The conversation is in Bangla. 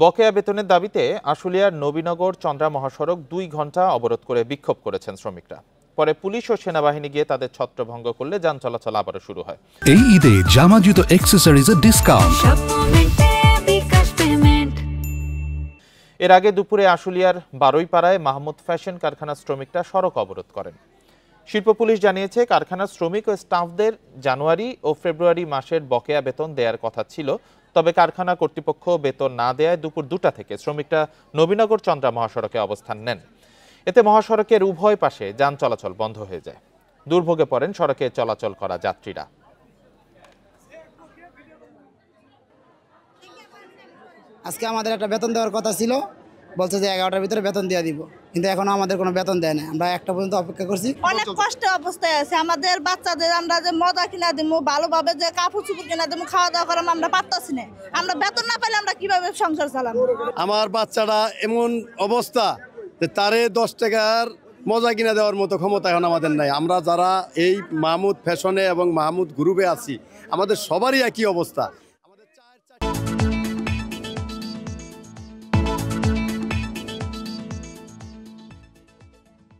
বকেয়া বেতনের দাবিতে আশুলিয়ার নবীনগর চন্দ্রা মহাসড়ক 2 ঘন্টা অবরোধ করে বিক্ষোভ করেছেন শ্রমিকরা। পরে পুলিশ ও সেনাবাহিনী গিয়ে তাদের ছত্রভঙ্গ করলে যান চলাচল আবারও শুরু হয়। এই ঈদে জামা জুতো অ্যাক্সেসরিজের ডিসকাউন্ট। এর আগে দুপুরে আশুলিয়ার বারুইপাড়ায় মাহমুদ ফ্যাশন কারখানার শ্রমিকরা সড়ক অবরোধ করেন। শিল্প পুলিশ জানিয়েছে, কারখানার শ্রমিক ও স্টাফদের জানুয়ারি ও ফেব্রুয়ারি মাসের বকেয়া বেতন দেওয়ার কথা ছিল, তবে কারখানা কর্তৃপক্ষ বেতন না দেওয়ায় দুপুর 2টা থেকে শ্রমিকরা নবীনগর চন্দ্রা মহাসড়কে অবস্থান নেন। এতে মহাসড়কের উভয় পাশে যান চলাচল বন্ধ হয়ে যায়। দুর্ভোগে পড়েন সড়কে চলাচল করা যাত্রীরা। আজকে আমাদের একটা বেতন দেওয়ার কথা ছিল, বলছে যে 11টার ভিতরে বেতন দিয়ে দিব, কিন্তু এখনো আমাদের কোনো বেতন দেয় না। আমরা 1টা পর্যন্ত অপেক্ষা করছি। অনেক কষ্ট অবস্থায় আছে আমাদের বাচ্চাদের। আমরা যে মজা কিনা দিব, ভালোভাবে যে কাপড় চুপড় কিনা দিব, খাওয়া দাওয়া করাম, আমরা পারতাছি না। আমরা বেতন না পেলে আমরা কিভাবে সংসার চালাবো? আমার বাচ্চাটা এমন অবস্থা যে তারে 10 টাকার মজা কিনা দেওয়ার মতো ক্ষমতা এখন আমাদের নাই। আমরা যারা এই মাহমুদ ফ্যাশনে এবং মাহমুদ গ্রুপে আছি, আমাদের সবারই একই অবস্থা।